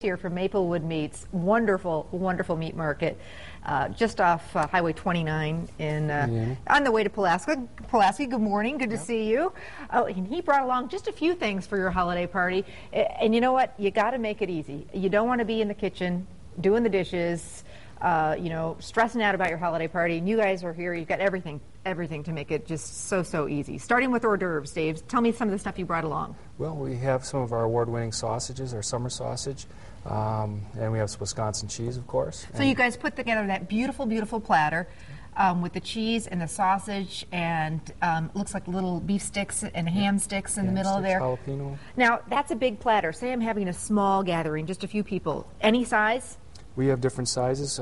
Here from Maplewood Meats, wonderful, wonderful meat market, just off Highway 29 in on the way to Pulaski. Pulaski, good morning, good to see you. Oh, and he brought along just a few things for your holiday party, and you know what? You got to make it easy. You don't want to be in the kitchen doing the dishes, you know, stressing out about your holiday party. And you guys are here. You've got everything to make it just so easy. Starting with hors d'oeuvres, Dave. Tell me some of the stuff you brought along. Well, we have some of our award-winning sausages, our summer sausage, and we have some Wisconsin cheese, of course. So you guys put together that beautiful, beautiful platter with the cheese and the sausage, and looks like little beef sticks and ham sticks in the middle of there. Jalapeno. Now, that's a big platter. Say I'm having a small gathering, just a few people. Any size? We have different sizes.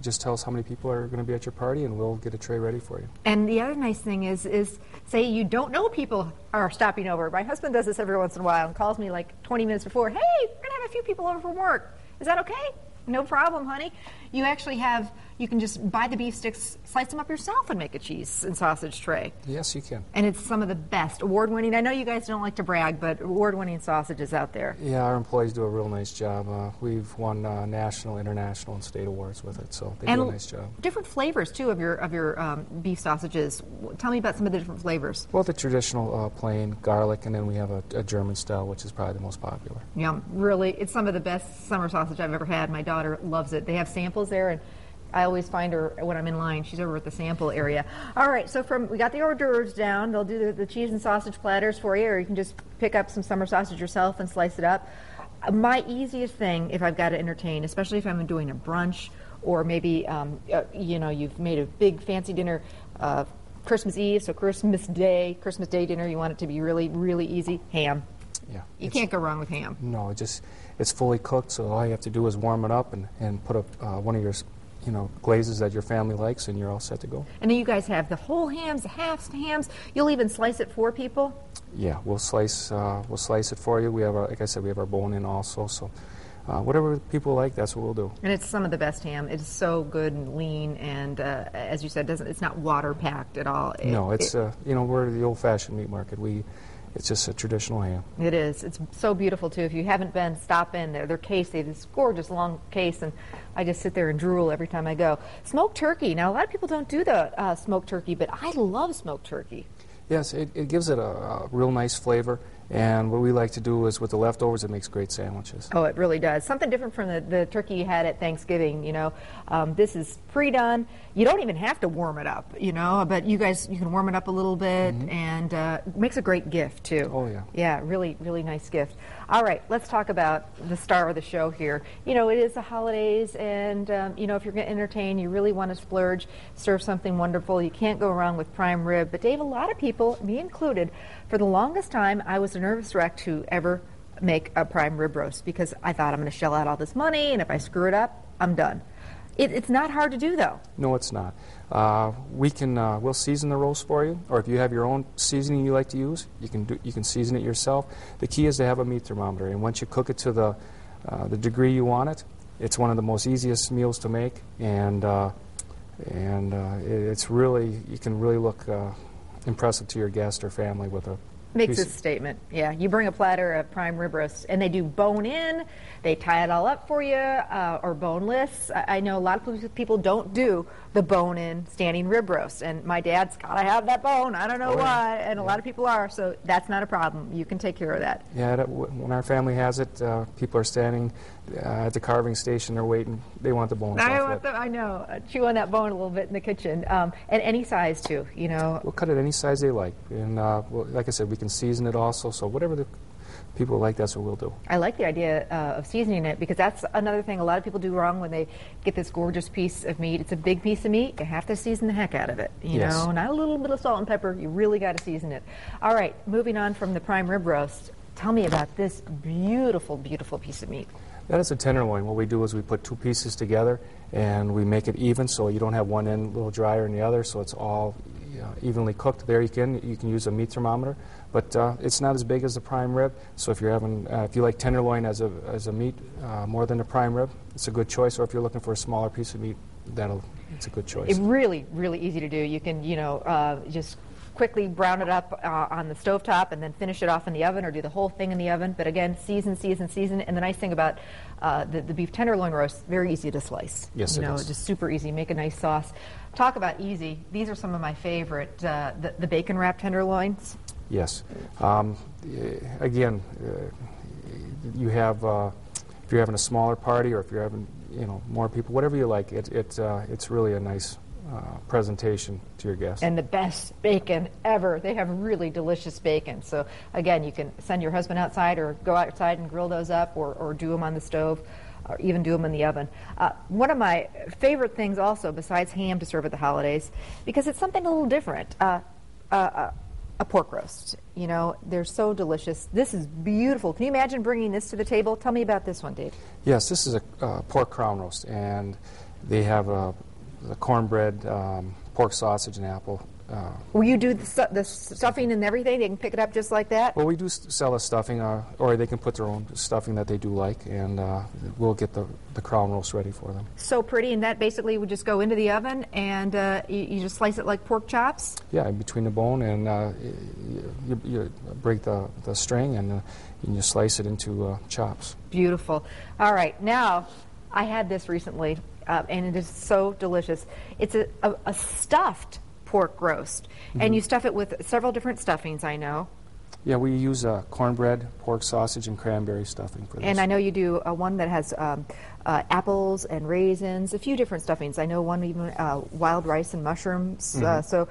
Just tell us how many people are going to be at your party, and we'll get a tray ready for you. And the other nice thing is say you don't know people are stopping over. My husband does this every once in a while and calls me like 20 minutes before. Hey, we're going to have a few people over from work. Is that okay? No problem, honey. You actually have, you can just buy the beef sticks, slice them up yourself, and make a cheese and sausage tray. Yes, you can. And it's some of the best, award-winning. I know you guys don't like to brag, but award-winning sausages out there. Yeah, our employees do a real nice job. We've won national, international, and state awards with it, so they do a nice job. Different flavors, too, of your beef sausages. Tell me about some of the different flavors. Well, the traditional plain garlic, and then we have a German style, which is probably the most popular. Yeah, really, it's some of the best summer sausage I've ever had. My daughter loves it. They have samples there, and I always find her when I'm in line. She's over at the sample area. All right, so we got the hors d'oeuvres down. They'll do the cheese and sausage platters for you, or you can just pick up some summer sausage yourself and slice it up. My easiest thing, if I've got to entertain, especially if I'm doing a brunch, or maybe you know, you've made a big fancy dinner Christmas Eve, so Christmas Day dinner, you want it to be really easy. Ham. Yeah, you can't go wrong with ham. No, it's fully cooked, so all you have to do is warm it up and put up one of your glazes that your family likes, and you're all set to go. And then you guys have the whole hams, the half hams. You'll even slice it for people? Yeah, we'll slice it for you. We have, like I said, we have our bone-in also, so whatever people like, that's what we'll do. And it's some of the best ham. It's so good and lean, and as you said, it's not water-packed at all. No, we're the old-fashioned meat market. It's just a traditional ham. It is. It's so beautiful, too. If you haven't been, stop in there. Their case, they have this gorgeous long case, and I just sit there and drool every time I go. Smoked turkey. Now, a lot of people don't do the smoked turkey, but I love smoked turkey. Yes, it gives it a real nice flavor, and what we like to do is with the leftovers, it makes great sandwiches. Oh, it really does. Something different from the turkey you had at Thanksgiving, you know. This is pre-done. You don't even have to warm it up, you know, but you can warm it up a little bit, and it makes a great gift, too. Oh, yeah. Yeah, really nice gift. All right, let's talk about the star of the show here. You know, it is the holidays, and, you know, if you're going to entertain, you really want to splurge, serve something wonderful. You can't go wrong with prime rib. But, Dave, a lot of people, me included, for the longest time, I was a nervous wreck to ever make a prime rib roast because I thought I'm going to shell out all this money, and if I screw it up, I'm done. It's not hard to do, though. No, it's not. We'll season the roast for you, or if you have your own seasoning you like to use, you can season it yourself. The key is to have a meat thermometer, and once you cook it to the degree you want it, it's one of the most easiest meals to make, and it's really, you can really look impressive to your guest or family with a Makes a statement. Yeah, you bring a platter of prime rib roast, and they do bone-in. They tie it all up for you, or boneless. I know a lot of people don't do the bone-in standing rib roast, and my dad's got to have that bone. I don't know why, and a lot of people are, so that's not a problem. You can take care of that. Yeah, when our family has it, people are standing at the carving station. They're waiting. They want the bones off it. I know. Chew on that bone a little bit in the kitchen, and any size too. You know. We'll cut it any size they like, and like I said, we can season it also. So whatever the people like, that's what we'll do. I like the idea of seasoning it, because that's another thing a lot of people do wrong when they get this gorgeous piece of meat. It's a big piece of meat. You have to season the heck out of it. You know, not a little bit of salt and pepper. You really got to season it. All right, moving on from the prime rib roast. Tell me about this beautiful, beautiful piece of meat. That is a tenderloin. What we do is we put two pieces together and we make it even, so you don't have one end a little drier than the other, so it's all evenly cooked. There you can use a meat thermometer, but it's not as big as the prime rib. So if you're having, if you like tenderloin as a meat more than the prime rib, it's a good choice. Or if you're looking for a smaller piece of meat, it's a good choice. It's really, really easy to do. You can, just quickly brown it up on the stovetop and then finish it off in the oven, or do the whole thing in the oven. But again, season. And the nice thing about the beef tenderloin roast, very easy to slice. Yes, it is. Just super easy. Make a nice sauce. Talk about easy. These are some of my favorite, the bacon wrapped tenderloins. Yes. Again, you have if you're having a smaller party, or if you're having more people, whatever you like, it's really a nice presentation to your guests. And the best bacon ever. They have really delicious bacon. So again, you can send your husband outside, or go outside and grill those up, or do them on the stove, or even do them in the oven. One of my favorite things also, besides ham to serve at the holidays, because it's something a little different, a pork roast. They're so delicious. This is beautiful. Can you imagine bringing this to the table? Tell me about this one, Dave. Yes, this is a pork crown roast, and they have the cornbread, pork sausage, and apple. Will you do the stuffing and everything? They can pick it up just like that? Well, we do sell a stuffing, or they can put their own stuffing that they do like, and we'll get the crown roast ready for them. So pretty, and that basically would just go into the oven, and you just slice it like pork chops? Yeah, in between the bone, and you break the string, and you slice it into chops. Beautiful. All right, now, I had this recently, and it is so delicious. It's a stuffed pork roast, and you stuff it with several different stuffings, I know. Yeah, we use cornbread, pork sausage, and cranberry stuffing for this. And I know you do one that has apples and raisins, a few different stuffings. I know one even wild rice and mushrooms. So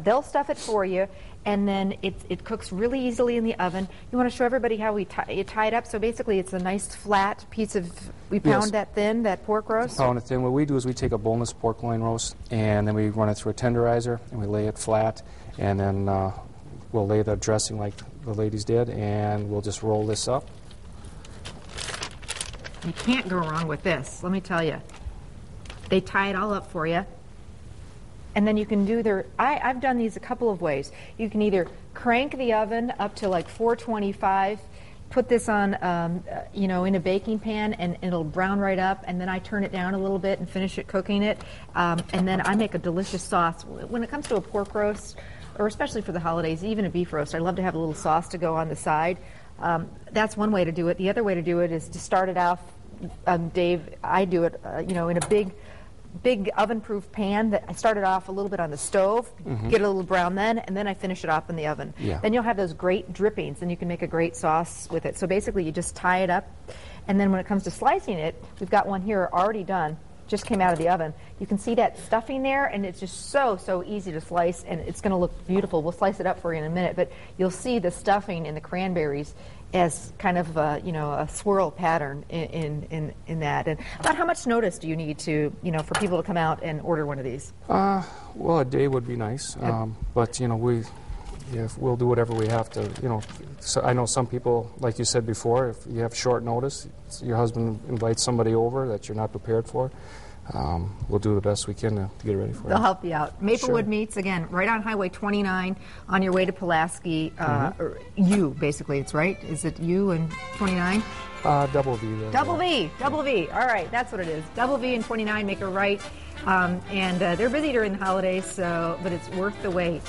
they'll stuff it for you, and then it cooks really easily in the oven. You want to show everybody how you tie it up? So basically it's a nice flat piece of, we pound that thin, that pork roast? Pound it thin. What we do is we take a boneless pork loin roast, and then we run it through a tenderizer, and we lay it flat, and then we'll lay the dressing like the ladies did, and we'll just roll this up. You can't go wrong with this, let me tell you. They tie it all up for you. And then you can do I've done these a couple of ways. You can either crank the oven up to like 425, put this on, in a baking pan, and it'll brown right up, and then I turn it down a little bit and finish it cooking it. And then I make a delicious sauce. When it comes to a pork roast, or especially for the holidays, even a beef roast, I love to have a little sauce to go on the side. That's one way to do it. The other way to do it is to start it off, Dave, I do it, in a big oven-proof pan. That I start it off a little bit on the stove, get a little brown then, and then I finish it off in the oven. Yeah. Then you'll have those great drippings, and you can make a great sauce with it. So basically, you just tie it up, and then when it comes to slicing it, we've got one here already done. Just came out of the oven. You can see that stuffing there, and it's just so easy to slice, and it's going to look beautiful. We'll slice it up for you in a minute, but you'll see the stuffing and the cranberries as kind of a swirl pattern in that. And about how much notice do you need to for people to come out and order one of these? Well, a day would be nice, but we'll do whatever we have to. So I know some people, like you said before, if you have short notice, your husband invites somebody over that you're not prepared for, we'll do the best we can to get it ready for you. They'll help you out. Maplewood Sure. Meats, again, right on Highway 29 on your way to Pulaski. Or U, basically, it's right? Is it U and 29? Double V. There. Double V. All right, that's what it is. Double V and 29, make a right. And they're busy during the holidays, but it's worth the wait.